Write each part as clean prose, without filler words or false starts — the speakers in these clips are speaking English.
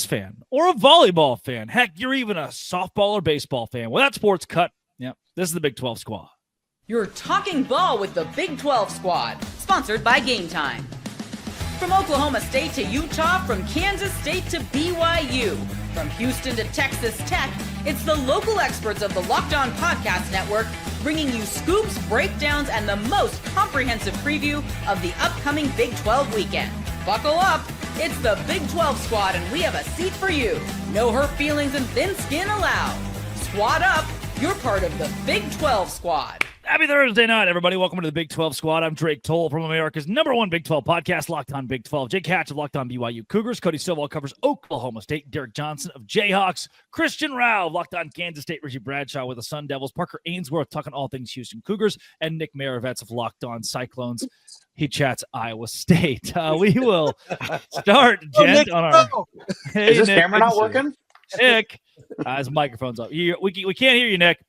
fan or a volleyball fan. Heck, you're even a softball or baseball fan. Well, that sport's cut. Yeah, this is the Big 12 Squad. You're talking ball with the Big 12 Squad, sponsored by Game Time. From Oklahoma State to Utah, from Kansas State to BYU, from Houston to Texas Tech, it's the local experts of the Locked On Podcast Network bringing you scoops, breakdowns, and the most comprehensive preview of the upcoming Big 12 weekend. Buckle up, it's the Big 12 Squad, and we have a seat for you. No hurt feelings and thin skin allowed. Squad up, you're part of the Big 12 Squad. Happy Thursday night, everybody. Welcome to the Big 12 Squad. I'm Drake Toll from America's #1 Big 12 podcast, Locked On Big 12. Jake Hatch of Locked On BYU Cougars. Cody Silvall covers Oklahoma State. Derek Johnson of Jayhawks. Christian Rao of Locked On Kansas State. Richie Bradshaw with the Sun Devils. Parker Ainsworth talking all things Houston Cougars. And Nick Maravets of Locked On Cyclones. He chats Iowa State. We will start, gent, on our... Hey, is this Nick, camera not working? Nick. His microphone's up. We can't hear you, Nick.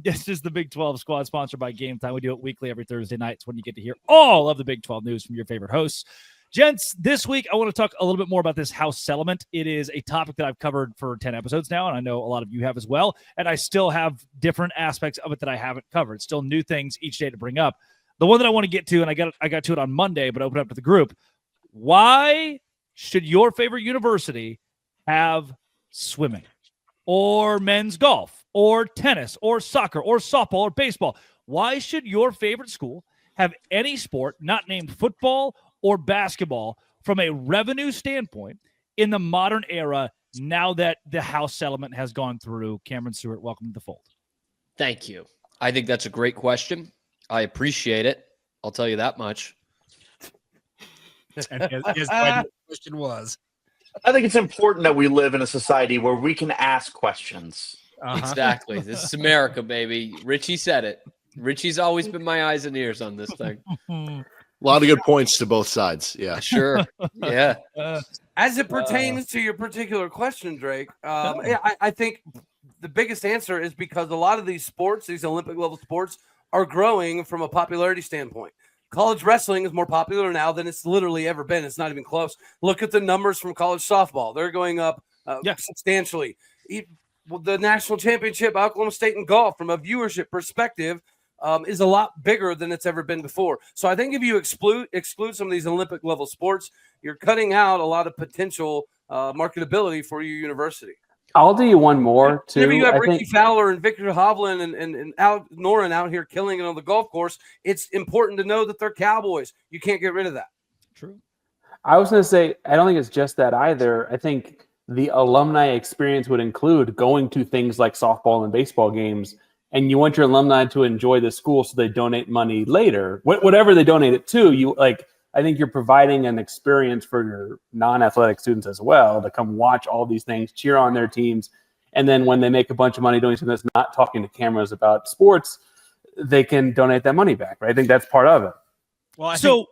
This is the Big 12 Squad, sponsored by Game Time. We do it weekly every Thursday night. It's when you get to hear all of the Big 12 news from your favorite hosts. Gents, this week I want to talk a little bit more about this house settlement. It is a topic that I've covered for 10 episodes now, and I know a lot of you have as well. And I still have different aspects of it that I haven't covered. Still new things each day to bring up. The one that I want to get to, and I got to it on Monday, but opened up to the group. Why should your favorite university have swimming or men's golf or tennis or soccer or softball or baseball? Why should your favorite school have any sport not named football or basketball from a revenue standpoint in the modern era now that the house settlement has gone through? Cameron Stewart, welcome to the fold. Thank you. I think that's a great question. I appreciate it. I'll tell you that much. And his question was, I think it's important that we live in a society where we can ask questions. Exactly. This is America, baby. Richie said it. Richie's always been my eyes and ears on this thing. A lot of good points to both sides. Yeah, sure. Yeah. As it pertains to your particular question, Drake, I think the biggest answer is because a lot of these sports, these Olympic level sports, are growing from a popularity standpoint. College wrestling is more popular now than it's literally ever been. It's not even close. Look at the numbers from college softball. They're going up substantially. The national championship, Oklahoma State in golf, from a viewership perspective, is a lot bigger than it's ever been before. So I think if you exclude some of these Olympic level sports, you're cutting out a lot of potential marketability for your university. I'll do you one more, too. Whenever you have Ricky Fowler and Victor Hovland and Alex Noren out here killing it on the golf course, it's important to know that they're Cowboys. You can't get rid of that. True. I was going to say, I don't think it's just that either. I think the alumni experience would include going to things like softball and baseball games, and you want your alumni to enjoy the school so they donate money later. Whatever they donate it to, I think you're providing an experience for your non-athletic students as well to come watch all these things, cheer on their teams, and then when they make a bunch of money doing something that's not talking to cameras about sports, they can donate that money back, right? I think that's part of it. Well,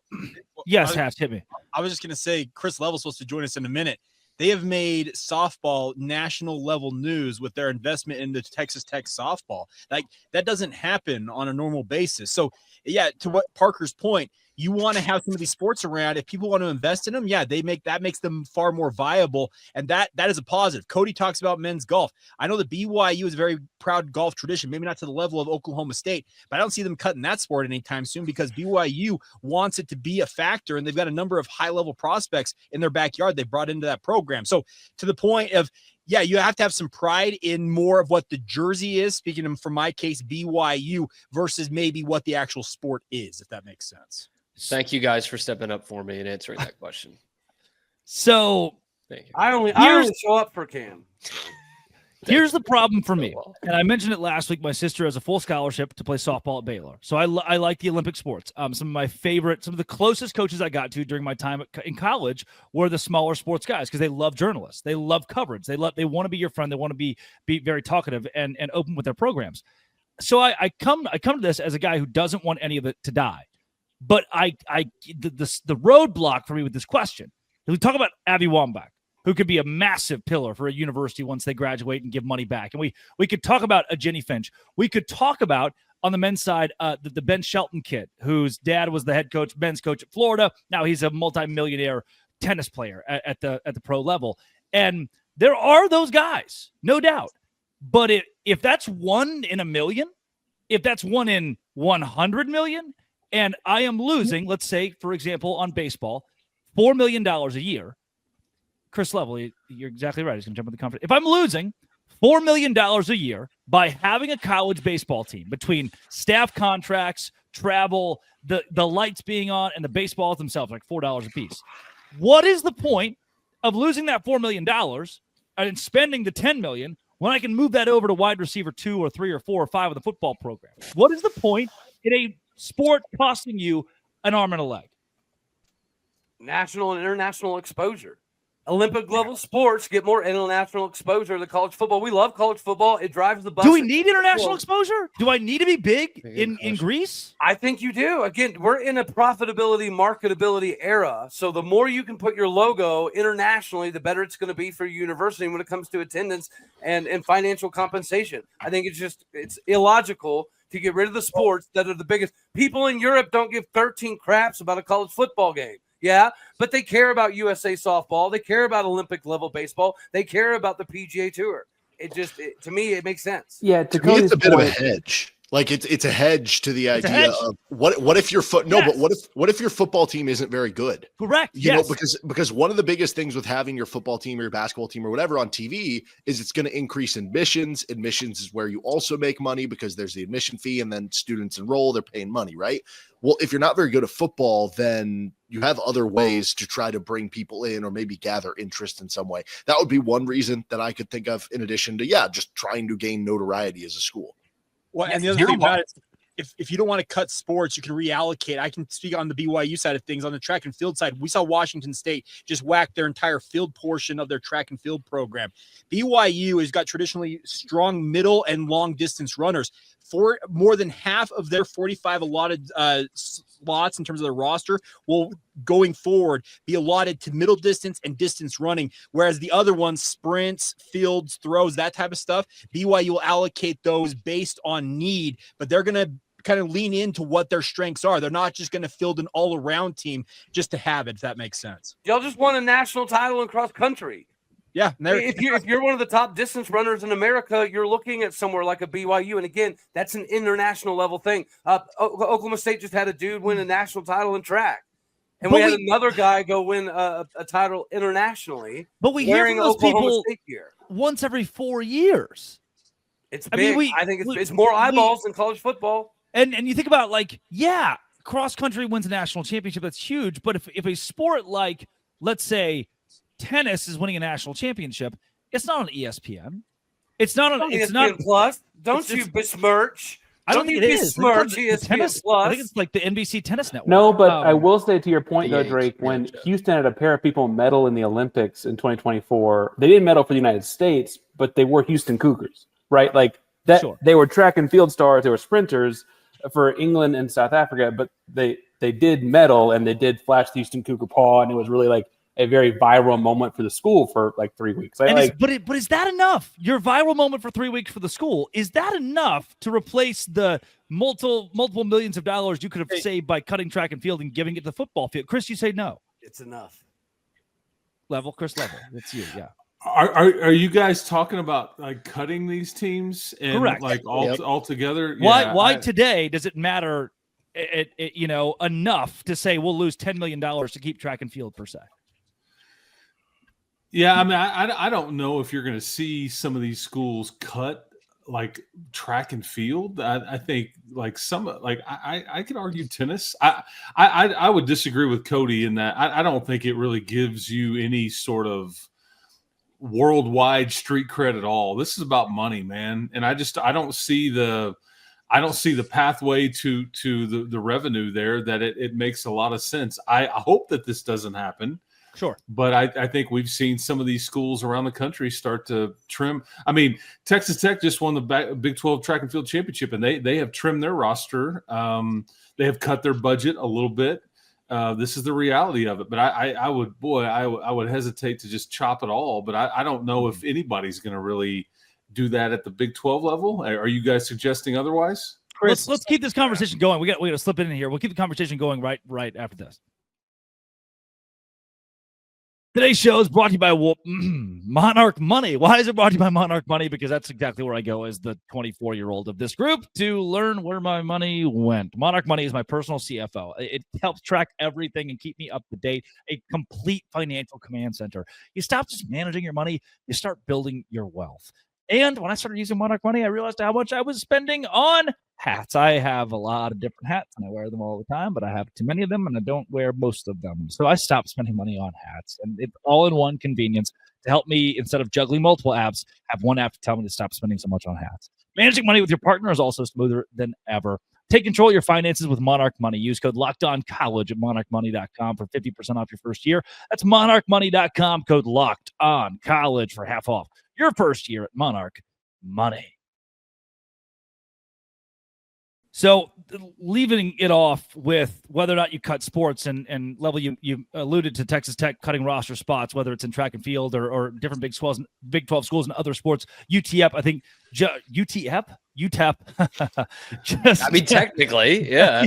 yes, Hatch, hit me. I was just going to say, Chris Level's supposed to join us in a minute. They have made softball national level news with their investment into Texas Tech softball. Like, that doesn't happen on a normal basis. So, yeah, to what Parker's point, you want to have some of these sports around. If people want to invest in them, that makes them far more viable, and that is a positive. Cody talks about men's golf. I know that BYU is a very proud golf tradition, maybe not to the level of Oklahoma State, but I don't see them cutting that sport anytime soon because BYU wants it to be a factor, and they've got a number of high-level prospects in their backyard they brought into that program. So to the point of, yeah, you have to have some pride in more of what the jersey is, speaking of, for my case, BYU, versus maybe what the actual sport is, if that makes sense. Thank you guys for stepping up for me and answering that question. So thank you. I only show up for Cam. Here's the problem for me, and I mentioned it last week. My sister has a full scholarship to play softball at Baylor, so I like the Olympic sports. Some of the closest coaches I got to during my time in college were the smaller sports guys because they love journalists, they love coverage, they want to be your friend, they want to be very talkative and open with their programs. So I come to this as a guy who doesn't want any of it to die. But the roadblock for me with this question, we talk about Abby Wambach, who could be a massive pillar for a university once they graduate and give money back. And we could talk about a Jenny Finch. We could talk about, on the men's side, the Ben Shelton kid, whose dad was the head coach, men's coach at Florida. Now he's a multimillionaire tennis player at the pro level. And there are those guys, no doubt. But if that's 1 in a million, if that's 1 in 100 million, and I am losing, let's say, for example, on baseball, $4 million a year, Chris Level, you're exactly right. He's going to jump in the conference. If I'm losing $4 million a year by having a college baseball team between staff contracts, travel, the lights being on, and the baseballs themselves, like $4 a piece, what is the point of losing that $4 million and spending the $10 million when I can move that over to wide receiver 2 or 3 or 4 or 5 of the football program? What is the point in a sport costing you an arm and a leg? National and international exposure. Olympic level sports get more international exposure than college football. We love college football. It drives the bus. Do we need international exposure? Do I need to be big in Greece? I think you do. Again, we're in a profitability, marketability era. So the more you can put your logo internationally, the better it's going to be for your university when it comes to attendance and financial compensation. I think it's illogical to get rid of the sports that are the biggest. People in Europe don't give 13 craps about a college football game. Yeah, but they care about USA softball. They care about Olympic level baseball. They care about the PGA Tour. To me, it makes sense. Yeah, to me, it's a bit of a hedge. Like it's a hedge to the idea of what if your but what if your football team isn't very good? Correct. You know, because one of the biggest things with having your football team or your basketball team or whatever on TV is it's going to increase admissions. Admissions is where you also make money because there's the admission fee and then students enroll, they're paying money, right? Well, if you're not very good at football, then you have other ways to try to bring people in or maybe gather interest in some way. That would be one reason that I could think of in addition to, just trying to gain notoriety as a school. Well, and the other thing about it, if you don't want to cut sports, you can reallocate. I can speak on the BYU side of things. On the track and field side, we saw Washington State just whack their entire field portion of their track and field program. BYU has got traditionally strong middle and long distance runners. For more than half of their 45 allotted slots in terms of their roster will going forward be allotted to middle distance and distance running, whereas the other ones, sprints, fields, throws, that type of stuff, BYU will allocate those based on need, but they're going to kind of lean into what their strengths are. They're not just going to field an all-around team just to have it, if that makes sense. Y'all just won a national title in cross country. Yeah. If you're one of the top distance runners in America, you're looking at somewhere like a BYU. And again, that's an international level thing. Oklahoma State just had a dude win a national title in track. And we had another guy go win a title internationally. But we hear from those people once every 4 years. It's big. I think it's more eyeballs than college football. And you think about cross country wins a national championship. That's huge. But if a sport like, let's say, tennis is winning a national championship, it's not on ESPN. It's not on ESPN Plus. Don't you besmirch? I don't think it is. ESPN Plus. I think it's like the NBC Tennis Network. No, but I will say to your point, though, Drake, when Houston had a pair of people medal in the Olympics in 2024, they didn't medal for the United States, but they were Houston Cougars, right? Like that. Sure. They were track and field stars. They were sprinters for England and South Africa, but they did medal and they did flash the Houston Cougar paw, and it was really like a very viral moment for the school for like 3 weeks. But is that enough? Your viral moment for 3 weeks for the school, is that enough to replace the multiple millions of dollars you could have saved by cutting track and field and giving it to the football field? Chris, you say no. It's enough. Chris Level. It's you, yeah. Are you guys talking about like cutting these teams and correct, like all together? Why today does it matter enough to say we'll lose $10 million to keep track and field per se? Yeah, I mean, I don't know if you're going to see some of these schools cut like track and field. I think I could argue tennis. I would disagree with Cody in that I don't think it really gives you any sort of worldwide street cred at all. This is about money, man, and I don't see the pathway to the revenue there. That it makes a lot of sense. I hope that this doesn't happen. Sure. But I think we've seen some of these schools around the country start to trim. I mean, Texas Tech just won the Big 12 track and field championship, and they have trimmed their roster. They have cut their budget a little bit. This is the reality of it. But I would hesitate to just chop it all. But I don't know if anybody's going to really do that at the Big 12 level. Are you guys suggesting otherwise? Chris, let's keep this conversation going. We got to slip it in here. We'll keep the conversation going right after this. Today's show is brought to you by Monarch Money. Why is it brought to you by Monarch Money? Because that's exactly where I go as the 24-year-old of this group to learn where my money went. Monarch Money is my personal CFO. It helps track everything and keep me up to date. A complete financial command center. You stop just managing your money. You start building your wealth. And when I started using Monarch Money, I realized how much I was spending on hats. I have a lot of different hats, and I wear them all the time, but I have too many of them, and I don't wear most of them. So I stopped spending money on hats, and it's all-in-one convenience to help me, instead of juggling multiple apps, have one app to tell me to stop spending so much on hats. Managing money with your partner is also smoother than ever. Take control of your finances with Monarch Money. Use code LOCKEDONCollege at monarchmoney.com for 50% off your first year. That's monarchmoney.com, code LOCKEDONCollege for half off your first year at Monarch Money. So leaving it off with whether or not you cut sports and level, you alluded to Texas Tech cutting roster spots, whether it's in track and field or different Big 12 schools and other sports. UTEP, I think UTEP. I mean, technically, yeah.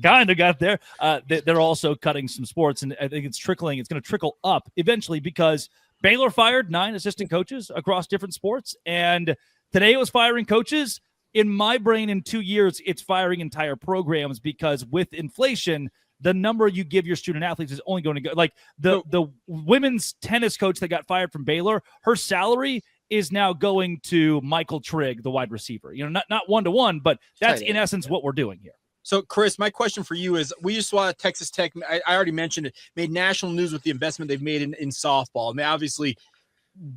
Kind of got there. They're also cutting some sports, and I think it's trickling. It's going to trickle up eventually because Baylor fired 9 assistant coaches across different sports, and today it was firing coaches. In my brain, in 2 years, it's firing entire programs because with inflation, the number you give your student athletes is only going to go. Like the women's tennis coach that got fired from Baylor, her salary is now going to Michael Trigg, the wide receiver. You know, not one-to-one, but that's in essence what we're doing here. So, Chris, my question for you is, we just saw Texas Tech, I already mentioned it, made national news with the investment they've made in softball. I mean, obviously,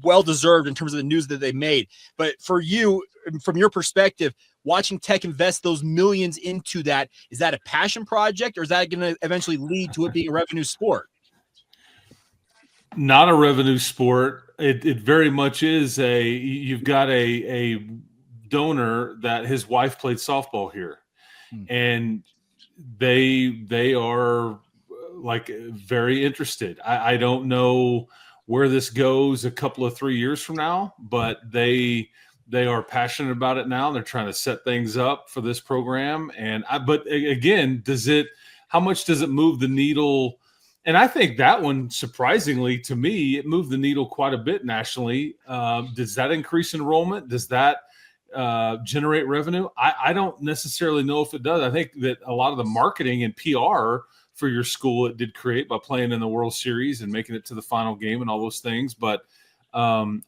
well-deserved in terms of the news that they made. But for you, from your perspective, watching Tech invest those millions into that, is that a passion project, or is that going to eventually lead to it being a revenue sport? Not a revenue sport. It very much is you've got a donor that his wife played softball here. And they are like very interested. I don't know where this goes a couple of 3 years from now, but they are passionate about it now. They're trying to set things up for this program. But again, how much does it move the needle? And I think that one, surprisingly to me, it moved the needle quite a bit nationally. Does that increase enrollment? Does that generate revenue? I don't necessarily know if it does. I think that a lot of the marketing and PR for your school it did create by playing in the World Series and making it to the final game and all those things. But I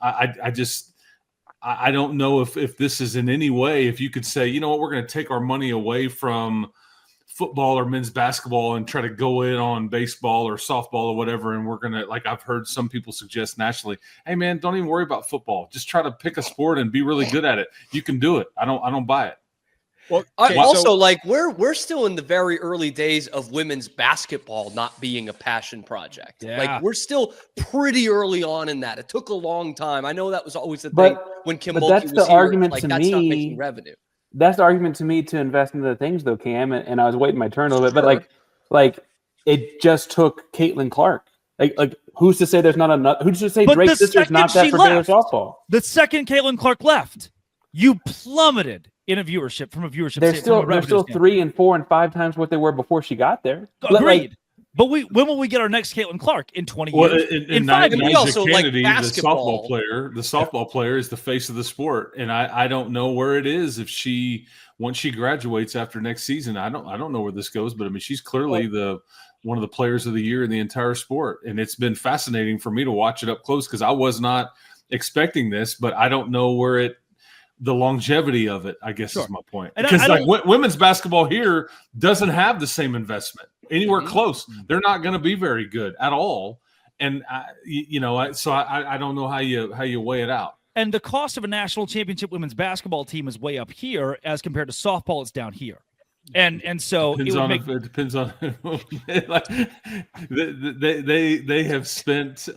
don't know if this is in any way, if you could say, you know what, we're going to take our money away from football or men's basketball and try to go in on baseball or softball or whatever. And we're going to, like I've heard some people suggest nationally, hey man, don't even worry about football. Just try to pick a sport and be really good at it. You can do it. I don't buy it. Well, we're still in the very early days of women's basketball not being a passion project. Yeah. Like we're still pretty early on in that. It took a long time. I know that was always the thing when Kim Mulkey was here. Argument like to that's me, not making revenue. That's the argument to me to invest in the things though, Cam. And I was waiting my turn a little bit, but like it just took Caitlin Clark. Like who's to say there's not enough? Who's to say Drake's sister's not that for Baylor softball? The second Caitlin Clark left, you plummeted in a viewership from a viewership. They're still 3 and 4 and 5 times what they were before she got there. Agreed. But when will we get our next Caitlin Clark? In 20 years? In 5 years. Also Kennedy, like the softball player is the face of the sport. And I don't know where it is once she graduates after next season. I don't know where this goes, but I mean, she's clearly one of the players of the year in the entire sport. And it's been fascinating for me to watch it up close because I was not expecting this, but I don't know where the longevity of it, I guess, is my point. Because women's basketball here doesn't have the same investment anywhere close. They're not going to be very good at all. And I don't know how you weigh it out. And the cost of a national championship women's basketball team is way up here as compared to softball. It's down here. And so it depends on they have spent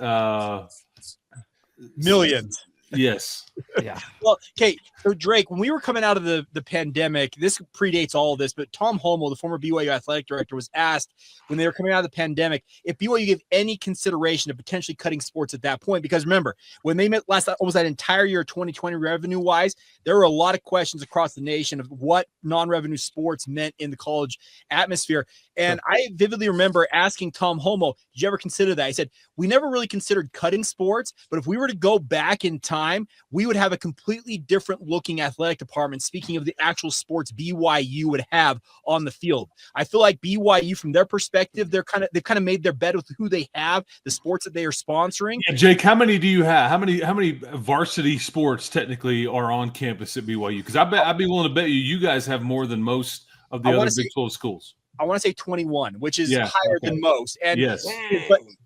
millions. Yes. Yeah. Well, okay. So Drake, when we were coming out of the pandemic, this predates all of this, but Tom Homo, the former BYU athletic director, was asked when they were coming out of the pandemic if BYU gave any consideration to potentially cutting sports at that point. Because remember, when they met almost that entire year of 2020 revenue wise, there were a lot of questions across the nation of what non-revenue sports meant in the college atmosphere. And I vividly remember asking Tom Homo, did you ever consider that? He said, we never really considered cutting sports, but if we were to go back in time, we would have a completely different looking athletic department. Speaking of the actual sports BYU would have on the field, I feel like BYU, from their perspective, they've kind of made their bed with who they have, the sports that they are sponsoring. Yeah, Jake, how many do you have? How many varsity sports technically are on campus at BYU? Because I'd be willing to bet you guys have more than most of the other Big 12 schools. I want to say 21, which is higher than most. And yes,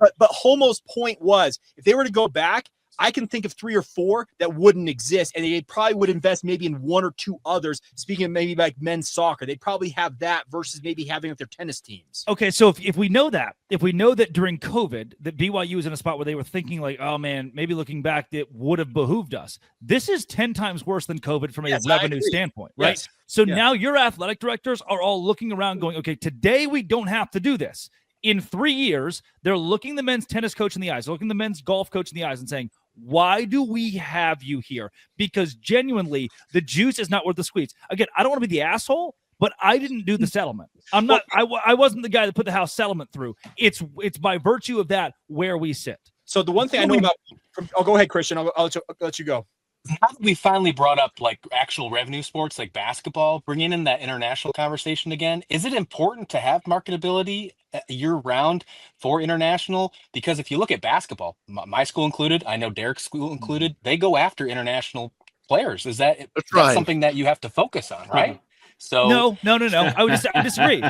but Homo's point was, if they were to go back, I can think of 3 or 4 that wouldn't exist, and they probably would invest maybe in 1 or 2 others. Speaking of maybe like men's soccer, they'd probably have that versus maybe having like their tennis teams. Okay, so if we know that during COVID that BYU was in a spot where they were thinking like, oh man, maybe looking back, it would have behooved us. This is 10 times worse than COVID from a revenue standpoint, right? Yes. So now your athletic directors are all looking around going, okay, today we don't have to do this. In 3 years, they're looking the men's tennis coach in the eyes, looking the men's golf coach in the eyes and saying, why do we have you here? Because genuinely, the juice is not worth the squeeze. Again, I don't want to be the asshole, but I didn't do the settlement. I'm not. I wasn't the guy that put the house settlement through. It's by virtue of that where we sit. So the one thing I know about. Go ahead, Christian. I'll let you go. Now that we finally brought up like actual revenue sports like basketball, bringing in that international conversation again, is it important to have marketability year round for international? Because if you look at basketball, my school included, I know Derek's school included, they go after international players. Is that's something that you have to focus on, right? So no. I would disagree.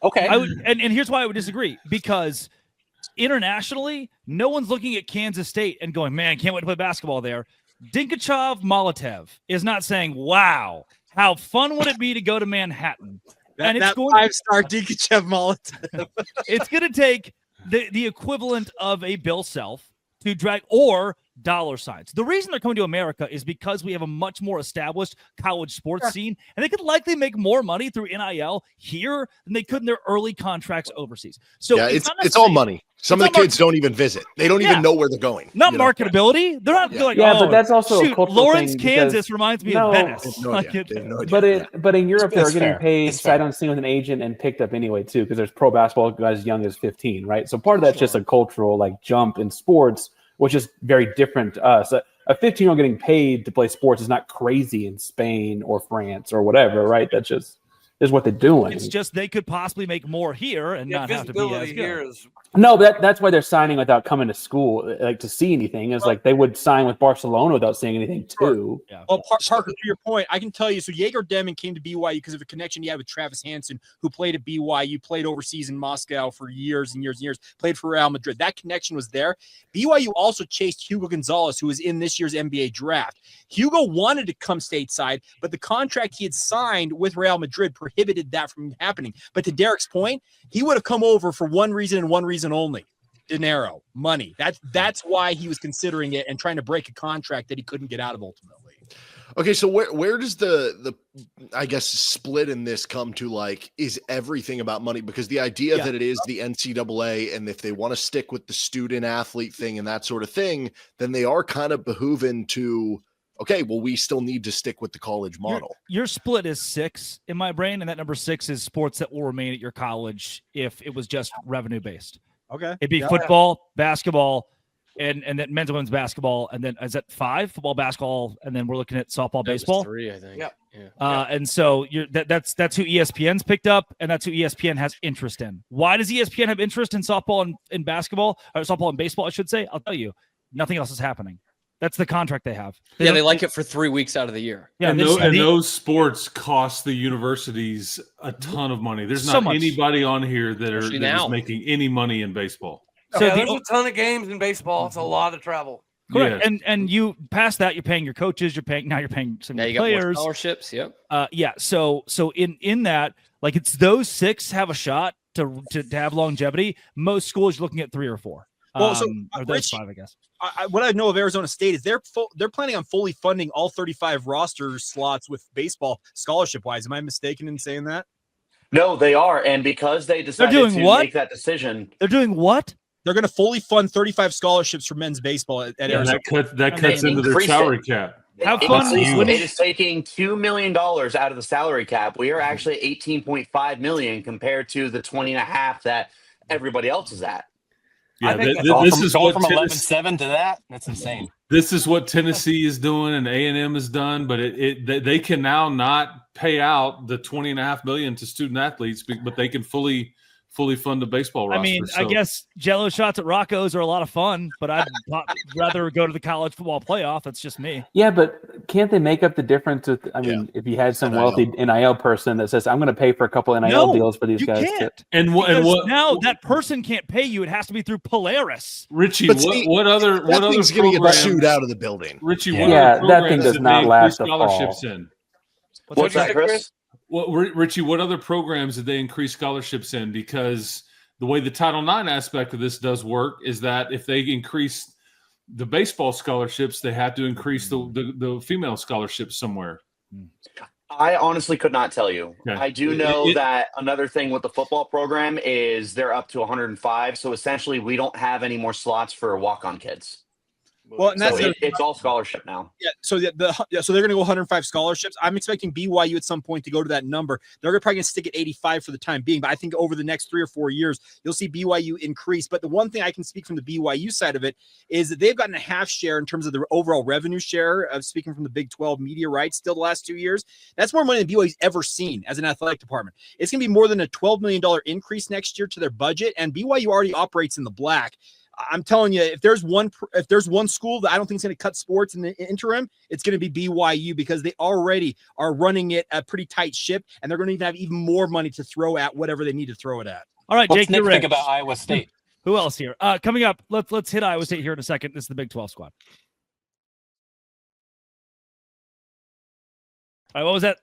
Okay. And here's why I would disagree, because internationally, no one's looking at Kansas State and going, man, can't wait to play basketball there. Dinkachov Molotov is not saying, wow, how fun would it be to go to Manhattan? And it's going 5-star Dinkachov Molotov. It's going to take the equivalent of a Bill Self to drag, or dollar signs. The reason they're coming to America is because we have a much more established college sports scene, and they could likely make more money through NIL here than they could in their early contracts overseas. So it's all money. Some of the kids don't even visit. They don't even know where they're going. Not marketability. They're not like, but that's also a cultural Lawrence, thing, Kansas reminds me of Venice. But in Europe, they're getting paid sight unseen with an agent and picked up anyway too, because there's pro basketball guys as young as 15, right? So part of that's just a cultural like jump in sports, which is very different to us. A 15-year-old getting paid to play sports is not crazy in Spain or France or whatever, right? That's just is what they're doing. It's just they could possibly make more here and not have to be as good. No, that's why they're signing without coming to school, like to see anything. Is like they would sign with Barcelona without seeing anything too. Yeah. Well, Parker, to your point, I can tell you. So Jaeger Deming came to BYU because of a connection he had with Travis Hansen, who played at BYU, played overseas in Moscow for years and years and years, played for Real Madrid. That connection was there. BYU also chased Hugo Gonzalez, who was in this year's NBA draft. Hugo wanted to come stateside, but the contract he had signed with Real Madrid prohibited that from happening. But to Derek's point, he would have come over for one reason and one reason only: dinero, money. That's why he was considering it and trying to break a contract that he couldn't get out of ultimately. Okay, so where does the I guess split in this come to? Like, is everything about money? Because the idea that it is the NCAA, and if they want to stick with the student athlete thing and that sort of thing, then they are kind of behooving to, okay, well, we still need to stick with the college model. Your split is 6 in my brain, and that number 6 is sports that will remain at your college if it was just revenue based. Okay. It'd be football, basketball, and then men's and women's basketball, and then is that 5? Football, basketball, and then we're looking at softball, baseball. 3, I think. And so that's who ESPN's picked up, and that's who ESPN has interest in. Why does ESPN have interest in softball and basketball, or softball and baseball, I should say? I'll tell you, nothing else is happening. That's the contract they have. They like it for 3 weeks out of the year. Yeah, and those sports cost the universities a ton of money. There's not anybody on here that is making any money in baseball. So there's a ton of games in baseball. It's a lot of travel. Correct. Yeah. And you past that, you're paying your coaches. You're paying some you players. Got more scholarships. Yep. So in that, like, it's those 6 have a shot to have longevity. Most schools are looking at 3 or 4. Well, so or those Rich, 5, I guess. what I know of Arizona State is they're planning on fully funding all 35 roster slots with baseball scholarship wise. Am I mistaken in saying that? No, they are, and because they decided doing to what? make that decision, They're doing what? They're going to fully fund 35 scholarships for men's baseball at Arizona. That cuts into their increased salary it. cap. Have It fun. increased- When It is taking $2 million out of the salary cap. We are actually $18.5 million compared to the 20.5 that everybody else is at. Yeah, this is going from 11-7 to that. That's insane. This is what Tennessee is doing and A&M has done, but they can now not pay out the $20.5 million to student athletes, but they can fully fund the baseball roster. I mean, so. I guess Jello shots at Rocco's are a lot of fun, but I'd rather go to the college football playoff. That's just me. Yeah, but can't they make up the difference with? I mean, if you had some wealthy NIL person that says, "I'm going to pay for a couple NIL deals for these guys," can't. And what now that person can't pay you? It has to be through Polaris. Richie, But see, what other thing's going to get sued out of the building. Richie, that thing does not last a scholarships fall. in? What's that, Chris? Richie, what other programs did they increase scholarships in? Because the way the Title IX aspect of this does work is that if they increase the baseball scholarships, they have to increase the female scholarships somewhere. I honestly could not tell you. Okay. I do know that another thing with the football program is they're up to 105. So essentially, we don't have any more slots for walk-on kids. Well, and that's it's all scholarship now. Yeah, so so they're going to go 105 scholarships. I'm expecting BYU at some point to go to that number. They're probably going to stick at 85 for the time being, but I think over the next 3 or 4 years, you'll see BYU increase. But the one thing I can speak from the BYU side of it is that they've gotten a half share in terms of their overall revenue share of speaking from the Big 12 media rights still the last 2 years. That's more money than BYU's ever seen as an athletic department. It's going to be more than a $12 million increase next year to their budget, and BYU already operates in the black. I'm telling you, if there's one school that I don't think is going to cut sports in the interim, it's going to be BYU, because they already are running it a pretty tight ship, and they're going to have even more money to throw at whatever they need to throw it at. All right, What's Jake, Nick you're think right. about Iowa State? Who else here? Coming up, let's hit Iowa State here in a second. This is the Big 12 squad. All right, what was that?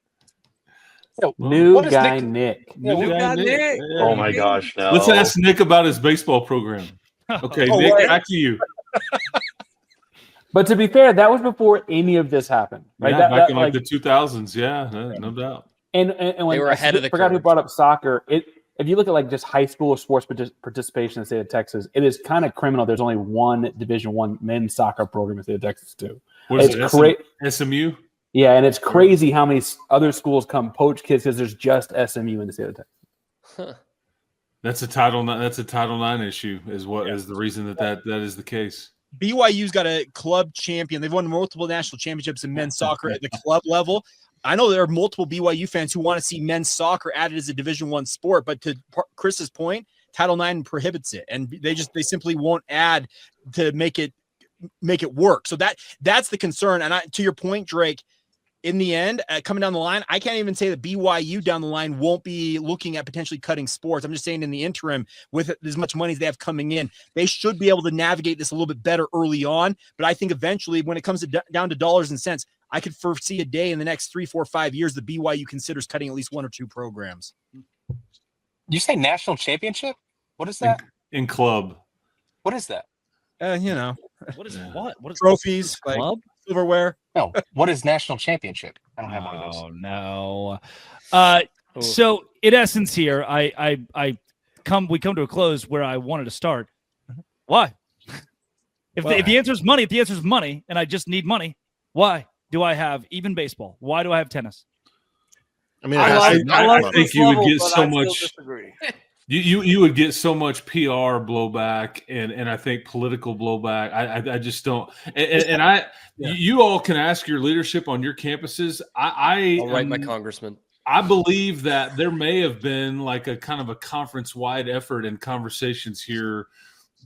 New guy Nick. New guy Nick. Oh my gosh, no. Let's ask Nick about his baseball program. Okay, Nick, back to you. But to be fair, that was before any of this happened, right? Yeah, back in like the 2000s. Yeah, no doubt. And when They were ahead of the forgot who curve. brought up soccer. If you look at like just high school sports participation in the state of Texas, it is kind of criminal. There's only one Division I men's soccer program in the state of Texas too. What is It's it? SMU? Yeah, and it's crazy how many other schools come poach kids because there's just SMU in the state of Texas. Huh. That's a Title IX issue. Is the reason that is the case. BYU's got a club champion. They've won multiple national championships in men's soccer at the club level. I know there are multiple BYU fans who want to see men's soccer added as a Division I sport, but to Chris's point, Title IX prohibits it, and they simply won't add to make it work. So that's the concern. And to your point, Drake, in the end, coming down the line, I can't even say that BYU down the line won't be looking at potentially cutting sports. I'm just saying in the interim, with as much money as they have coming in, they should be able to navigate this a little bit better early on. But I think eventually, when it comes down to dollars and cents, I could foresee a day in the next 3, 4, 5 years that BYU considers cutting at least 1 or 2 programs. You say national championship? What is that? In club. What is that? What is what? What is Trophies, club? like silverware. No. What is national championship? I don't have one of those. Oh no. So in essence, here we come to a close where I wanted to start. Why? If the answer is money, and I just need money, why do I have even baseball? Why do I have tennis? I mean, I think you would get so much. Disagree. You would get so much PR blowback and I think political blowback. I just don't. You all can ask your leadership on your campuses. I'll write my congressman. I believe that there may have been like a kind of a conference-wide effort and conversations here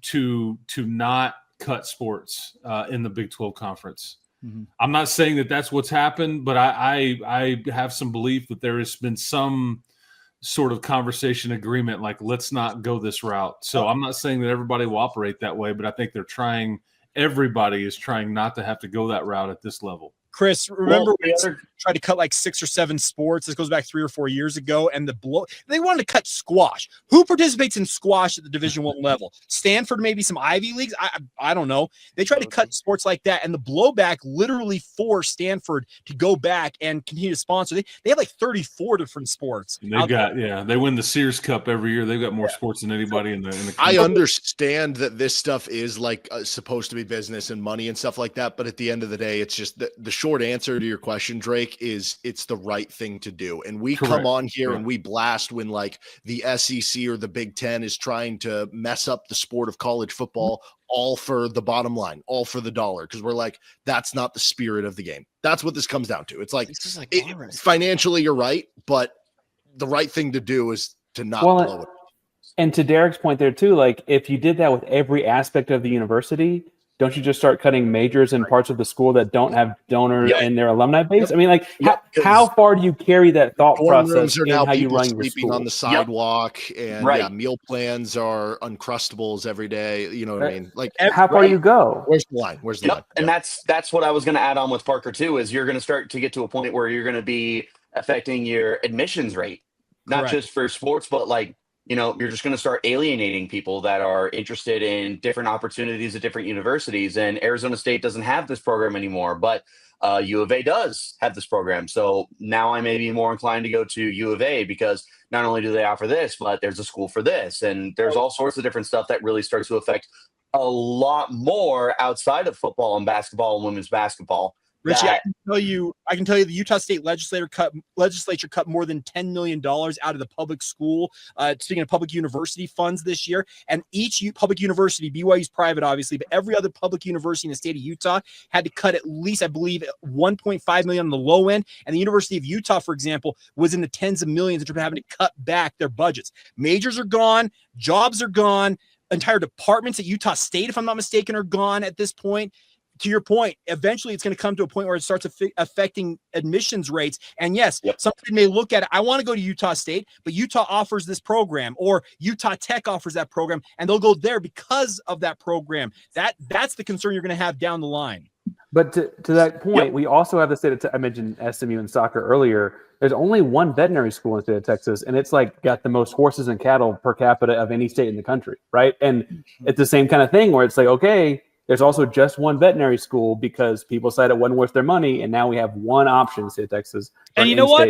to not cut sports in the Big 12 conference. Mm-hmm. I'm not saying that that's what's happened, but I have some belief that there has been some sort of conversation agreement, like let's not go this route. So I'm not saying that everybody will operate that way, but I think everybody is trying not to have to go that route at this level. Chris, remember tried to cut like 6 or 7 sports. This goes back 3 or 4 years ago, and they wanted to cut squash. Who participates in squash at the Division I level? Stanford, maybe some Ivy Leagues. I don't know. They tried to cut sports like that, and the blowback literally forced Stanford to go back and continue to sponsor. They have like 34 different sports. They win the Sears Cup every year. They've got more sports than anybody in the country. I understand that this stuff is like supposed to be business and money and stuff like that, but at the end of the day, it's just the short answer to your question, Drake, is it's the right thing to do. And we come on here and we blast when like the SEC or the Big Ten is trying to mess up the sport of college football, all for the bottom line, all for the dollar, because we're like, that's not the spirit of the game. That's what this comes down to. It's like, financially you're right, but the right thing to do is to not blow it. And to Derek's point there too, like if you did that with every aspect of the university, don't you just start cutting majors in parts of the school that don't have donors in their alumni base? I mean, like how far do you carry that thought process in how you run your school? On the sidewalk and meal plans are Uncrustables every day. You know what I mean? Like how far do you go? Where's the line? Where's the line? And that's what I was going to add on with Parker too, is you're going to start to get to a point where you're going to be affecting your admissions rate, not just for sports, but like, you're just going to start alienating people that are interested in different opportunities at different universities. And Arizona State doesn't have this program anymore, but U of A does have this program. So now I may be more inclined to go to U of A because not only do they offer this, but there's a school for this. And there's all sorts of different stuff that really starts to affect a lot more outside of football and basketball and women's basketball. Richie, I can tell you the Utah State legislature cut more than $10 million out of the public school, speaking of public university funds this year. And each public university, BYU's private, obviously, but every other public university in the state of Utah had to cut at least, I believe, $1.5 million on the low end. And the University of Utah, for example, was in the tens of millions in terms of having to cut back their budgets. Majors are gone. Jobs are gone. Entire departments at Utah State, if I'm not mistaken, are gone at this point. To your point, eventually it's going to come to a point where it starts affecting admissions rates. And yes, somebody may look at it. I want to go to Utah State, but Utah offers this program, or Utah Tech offers that program, and they'll go there because of that program. That's the concern you're going to have down the line. But to that point, we also have the state of I mentioned SMU and soccer earlier. There's only one veterinary school in the state of Texas, and it's like got the most horses and cattle per capita of any state in the country, right? And it's the same kind of thing where it's like, okay, there's also just one veterinary school because people said it wasn't worth their money, and now we have one option in the state of Texas. And you know what?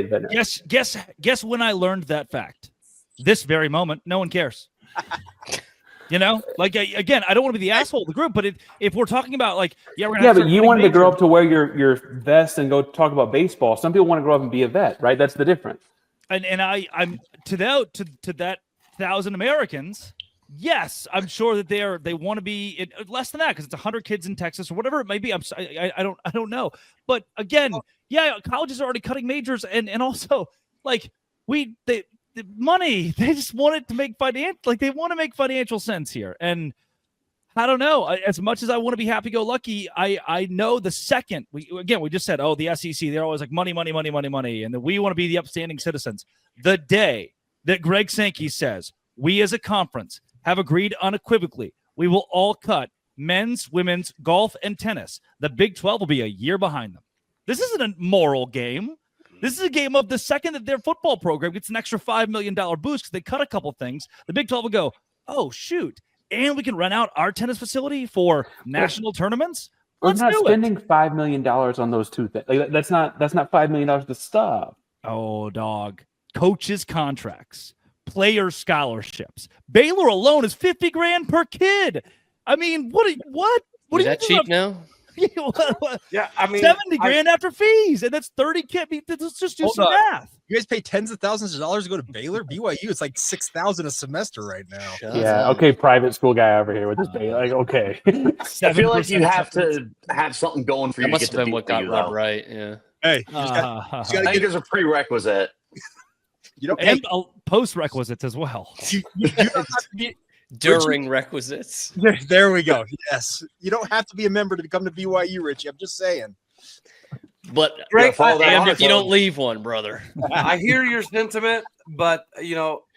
Guess when I learned that fact? This very moment. No one cares. Like again, I don't want to be the asshole of the group, but if we're talking about like, but you wanted to grow up to wear your vest and go talk about baseball. Some people want to grow up and be a vet, right? That's the difference. And I'm to that 1,000 Americans. Yes, I'm sure that they want to be less than that because it's 100 kids in Texas or whatever it may be. I don't know, but again, colleges are already cutting majors and also like the money, they just want it to make they want to make financial sense here. And I don't know, as much as I want to be happy-go-lucky, I know the second we just said, the SEC, they're always like money, and that we want to be the upstanding citizens. The day that Greg Sankey says we as a conference have agreed unequivocally we will all cut men's, women's, golf, and tennis, the Big 12 will be a year behind them. This isn't a moral game. This is a game of the second that their football program gets an extra $5 million boost because they cut a couple things, the Big 12 will go, oh, shoot, and we can rent out our tennis facility for national tournaments? Let's We're not spending $5 million on those two things. Like, that's not $5 million to stop. Oh, dog. Coaches' contracts. Player scholarships. Baylor alone is $50,000 per kid. I mean, what? Is that cheap now? Yeah, I mean, $70,000 after fees, and that's 30 kids. Let's just do some math. You guys pay tens of thousands of dollars to go to Baylor. BYU, it's like $6,000 a semester right now. Okay, private school guy over here with his Baylor. Like, okay, I feel like you have to have something going for you. That must to get have been what got BYU, Rob though. right. Yeah. Hey, I think there's a prerequisite. And post-requisites as well. You don't have to be during requisites. There we go. Yes. You don't have to be a member to come to BYU, Richie. I'm just saying. But and if you don't leave one, brother. I hear your sentiment, but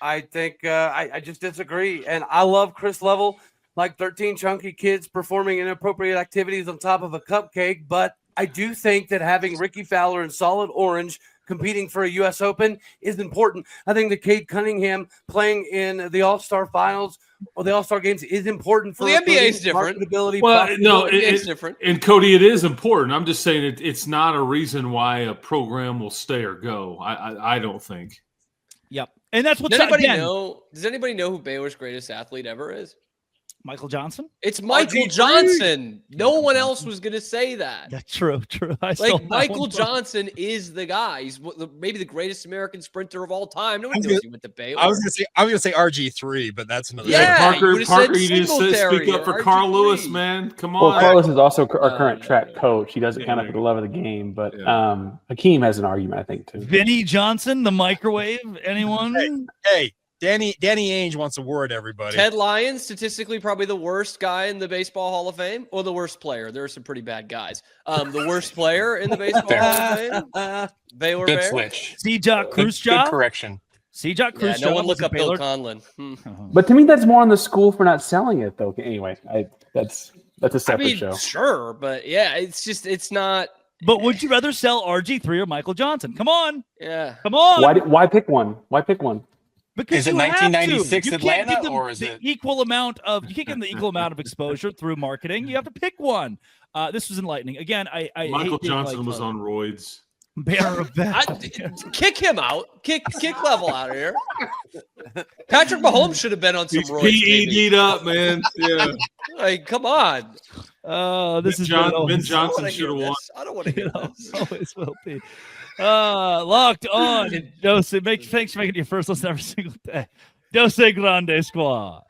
I think I just disagree. And I love Chris Level, like 13 chunky kids performing inappropriate activities on top of a cupcake, but I do think that having Ricky Fowler and Solid Orange competing for a U.S. Open is important. I think that Cade Cunningham playing in the All-Star Finals or the All-Star games is important for the NBA is different. Marketability. Well, no, it's different. And Cody, it is important. I'm just saying it's not a reason why a program will stay or go. I don't think. Yep, and that's what's Does anybody know who Baylor's greatest athlete ever is? Michael Johnson? It's Michael Johnson. No one else was going to say that. That's true. Michael Johnson is the guy. He's maybe the greatest American sprinter of all time. No one knows he went to Baylor. I was going to say RG3, but that's another. Yeah, Parker, you need to speak up for Carl Lewis, man. Come on. Well, Carl Lewis is also our current track coach. He does it kind of for the love of the game, but Hakeem has an argument, I think, too. Vinny Johnson, the microwave. Anyone? Hey. Danny Ainge wants a word, everybody. Ted Lyons, statistically probably the worst guy in the Baseball Hall of Fame, or the worst player. There are some pretty bad guys. The worst player in the Baseball Hall of Fame, Baylor Good Bear. switch. C-Jock Khrushchev. Good correction. C-Jock Khrushchev. No one look up Bill Conlon. But to me, that's more on the school for not selling it, though. Anyway, that's a separate show. Sure, but yeah, it's not. But would you rather sell RG3 or Michael Johnson? Come on. Yeah. Come on. Why pick one? Why pick one? Because is it 1996 Atlanta, or is it equal amount of? You can't give them the equal amount of exposure through marketing. You have to pick one. This was enlightening. Again, Michael Johnson was on roids. Bearer of that. Kick him out. Kick Level out of here. Patrick Mahomes should have been on some roids. PED'd up, man. Yeah. Like, come on. This is Ben Johnson should have won. I don't want to hear this. Always will be. Locked on. Dose. Thanks for making your first listen every single day. Dose Grande Squad.